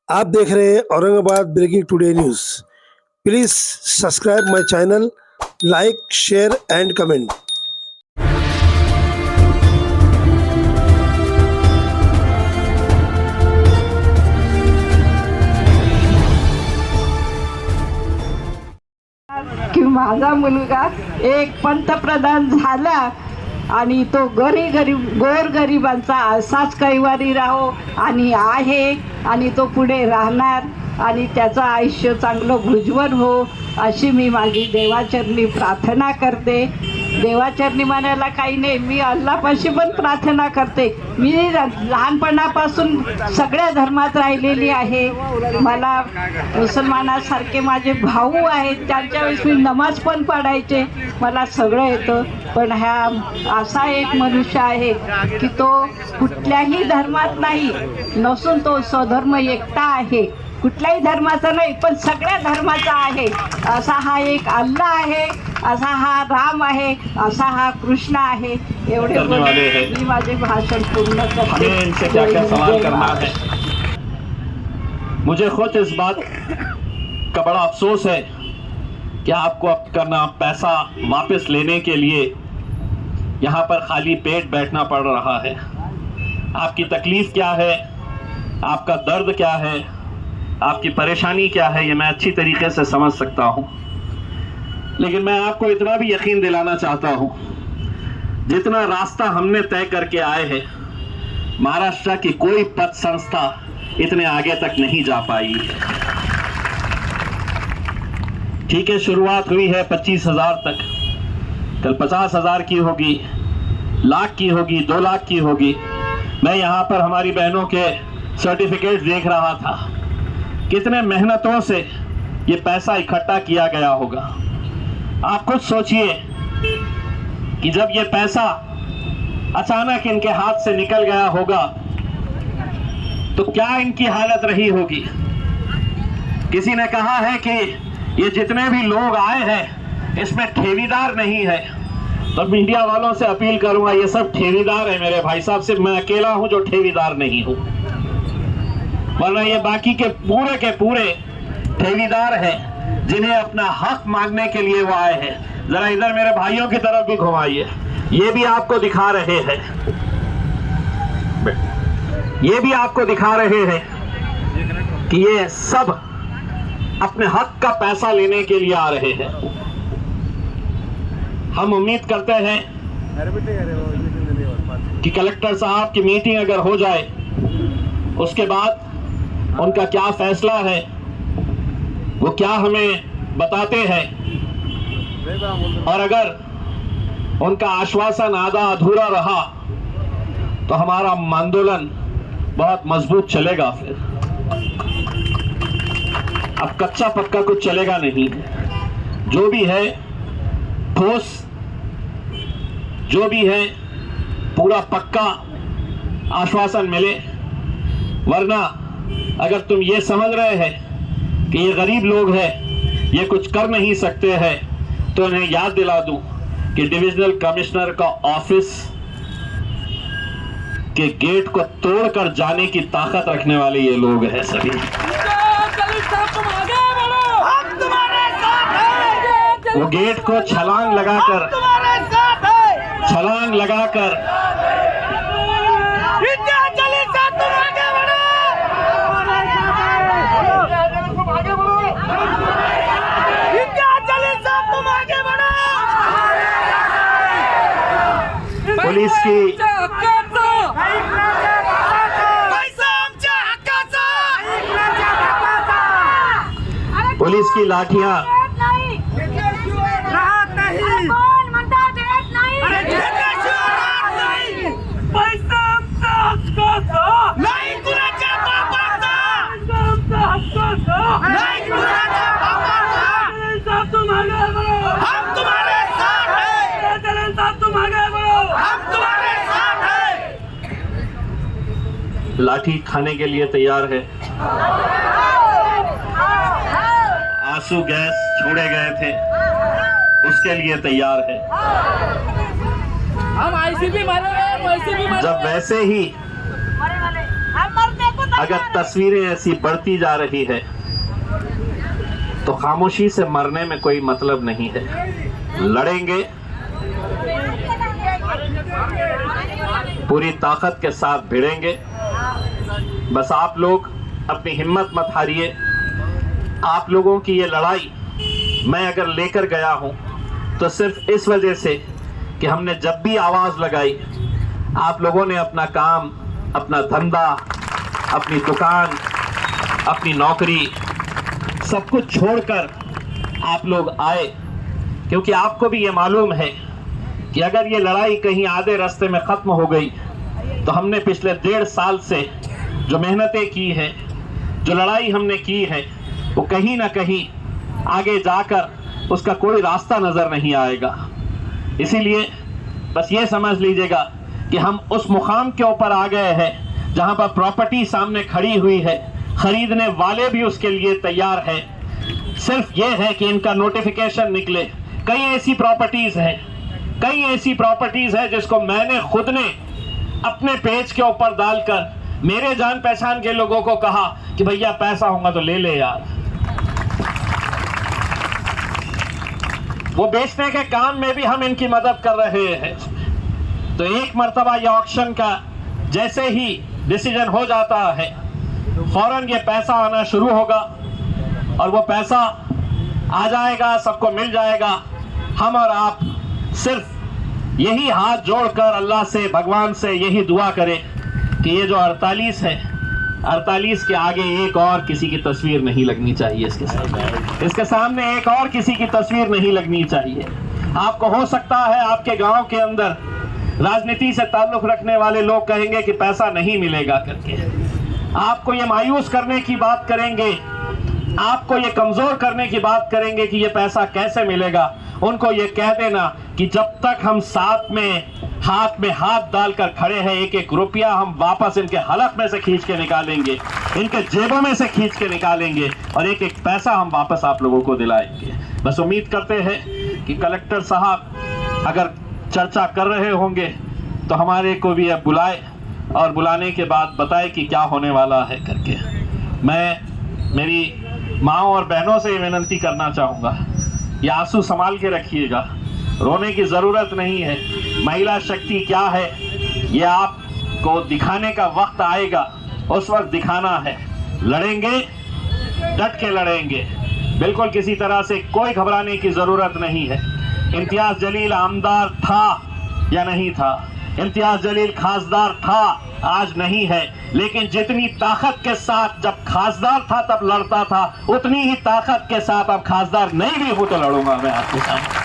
आप देख रहे हैं Aurangabad breaking today news. Please subscribe my channel, like, share and comment. की माझा मुलगा एक पंतप्रधान झाला आणि तो गोरगरिबांचा असाच कैवारी राहो आणि आहे आणि तो पुढे राहणार आणि त्याचं आयुष्य चांगलं उज्ज्वल हो अशी मी माझी देवाचरणी प्रार्थना करते। देवाचरणी म्हणायला काही नाही, मी अल्लापाशी पण प्रार्थना करते। मी लहानपणापासून सगळ्या धर्मात राहिलेली आहे। मला मुसलमानासारखे माझे भाऊ आहेत, त्यांच्या वेळेस मी नमाज पण पढायचे, मला सगळं येतं। पण असा एक मनुष्य आहे की तो कुठल्याही धर्मात नाही नसून तो स्वधर्म एकटा आहे, कुठल्याही धर्माचा नाही पण सगळ्या धर्माचा आहे। असा हा एक अल्लाह आहे, असा हा राम आहे, असा हा कृष्ण आहे। एवढे मी माझे भाषण पूर्ण करते। इनसे क्या क्या सवाल करना है। मुझे खुद इस बात का बड़ा अफसोस है कि आपको अपना पैसा वापस लेने के लिए यहाँ पर खाली पेट बैठना पड़ रहा है। आपकी तकलीफ क्या है, आपका दर्द क्या है, आपकी परेशानी क्या है, ये मैं अच्छी तरीके से समझ सकता हूँ। लेकिन मैं आपको इतना भी यकीन दिलाना चाहता हूँ, जितना रास्ता हमने तय करके आए हैं, महाराष्ट्र की कोई पथ संस्था इतने आगे तक नहीं जा पाई है। ठीक है, शुरुआत हुई है 25,000 तक, कल 50,000 की होगी, लाख की होगी, 2 लाख की होगी। मैं यहाँ पर हमारी बहनों के सर्टिफिकेट देख रहा था, कितने मेहनतों से ये पैसा इकट्ठा किया गया होगा। आप खुद सोचिए कि जब ये पैसा अचानक इनके हाथ से निकल गया होगा तो क्या इनकी हालत रही होगी। किसी ने कहा है कि ये जितने भी लोग आए हैं इसमें ठेवीदार नहीं है, तो मीडिया वालों से अपील करूंगा, ये सब ठेवीदार है मेरे भाई साहब, सिर्फ मैं अकेला हूं जो ठेवीदार नहीं हूं, वरना ये बाकी के पूरे ठेवीदार हैं जिन्हें अपना हक मांगने के लिए वो आए हैं। जरा इधर मेरे भाइयों की तरफ भी घुमाइए, ये भी आपको दिखा रहे हैं, ये भी आपको दिखा रहे हैं कि ये सब अपने हक का पैसा लेने के लिए आ रहे हैं। हम उम्मीद करते हैं कि कलेक्टर साहब की मीटिंग अगर हो जाए उसके बाद उनका क्या फैसला है वो क्या हमें बताते हैं, और अगर उनका आश्वासन आधा अधूरा रहा तो हमारा आंदोलन बहुत मजबूत चलेगा। फिर अब कच्चा पक्का कुछ चलेगा नहीं, जो भी है ठोस, जो भी है पूरा पक्का आश्वासन मिले। वरना अगर तुम ये समझ रहे हैं कि ये गरीब लोग हैं, ये कुछ कर नहीं सकते हैं, तो उन्हें याद दिला दूं कि डिविजनल कमिश्नर का ऑफिस के गेट को तोड़कर जाने की ताकत रखने वाले ये लोग हैं सभी। वो गेट को छलांग लगाकर पुलिस की लाठियां लाठी खाने के लिए तैयार है। आंसू गैस छोड़े गए थे उसके लिए तैयार है। हम आईसीबी मारेंगे, जब वैसे ही हम मरने को अगर तस्वीरें ऐसी बढ़ती जा रही है तो खामोशी से मरने में कोई मतलब नहीं है। लड़ेंगे, पूरी ताकत के साथ भिड़ेंगे। बस आप लोग अपनी हिम्मत मत हारिए। आप लोगों की ये लड़ाई मैं अगर लेकर गया हूं तो सिर्फ इस वजह से कि हमने जब भी आवाज लगाई आप लोगों ने अपना काम, अपना धंधा, अपनी दुकान, अपनी नौकरी सब कुछ छोड़कर आप लोग आए, क्योंकि आपको भी ये मालूम है कि अगर ये लड़ाई कहीं आधे रास्ते में खत्म हो गई तो हमने पिछले 1.5 साल से जो मेहनतें की हैं, जो लड़ाई हमने की है, वो कहीं ना कहीं आगे जाकर उसका कोई रास्ता नजर नहीं आएगा। इसीलिए बस ये समझ लीजिएगा कि हम उस मुकाम के ऊपर आ गए हैं जहां पर प्रॉपर्टी सामने खड़ी हुई है, खरीदने वाले भी उसके लिए तैयार है। सिर्फ ये है कि इनका नोटिफिकेशन निकले। कई ऐसी प्रॉपर्टीज है जिसको मैंने खुद ने अपने पेज के ऊपर डालकर मेरे जान पहचान के लोगों को कहा कि भैया पैसा होगा तो ले ले यार। वो बेचने के काम में भी हम इनकी मदद कर रहे हैं। तो एक मर्तबा ये ऑक्शन का जैसे ही डिसीजन हो जाता है, फौरन ये पैसा आना शुरू होगा और वो पैसा आ जाएगा, सबको मिल जाएगा। हम और आप सिर्फ यही हाथ जोड़कर अल्लाह से, भगवान से यही दुआ करें कि ये जो 48 है, 48 के आगे एक और किसी की तस्वीर नहीं लगनी चाहिए। इसके सामने एक और किसी की तस्वीर नहीं लगनी चाहिए। आपको हो सकता है आपके गांव के अंदर राजनीति से ताल्लुक रखने वाले लोग कहेंगे कि पैसा नहीं मिलेगा करके, आपको ये मायूस करने की बात करेंगे, आपको ये कमजोर करने की बात करेंगे कि ये पैसा कैसे मिलेगा। उनको ये कह देना कि जब तक हम साथ में हाथ डालकर खड़े हैं, एक एक रुपया हम वापस इनके हलक में से खींच के निकालेंगे, इनके जेबों में से खींच के निकालेंगे और एक एक पैसा हम वापस आप लोगों को दिलाएंगे। बस उम्मीद करते हैं कि कलेक्टर साहब अगर चर्चा कर रहे होंगे तो हमारे को भी अब बुलाए और बुलाने के बाद बताए कि क्या होने वाला है करके। मैं मेरी माँओं और बहनों से विनती करना चाहूँगा, ये आंसू संभाल के रखिएगा, रोने की ज़रूरत नहीं है। महिला शक्ति क्या है ये आपको दिखाने का वक्त आएगा, उस वक्त दिखाना है। लड़ेंगे, डट के लड़ेंगे, बिल्कुल किसी तरह से कोई घबराने की ज़रूरत नहीं है। इम्तियाज़ जलील आमदार था या नहीं था, इम्तियाज़ जलील खासदार था, आज नहीं है, लेकिन जितनी ताकत के साथ जब खासदार था तब लड़ता था, उतनी ही ताकत के साथ अब खासदार नहीं भी हो तो लड़ूंगा मैं आपके साथ।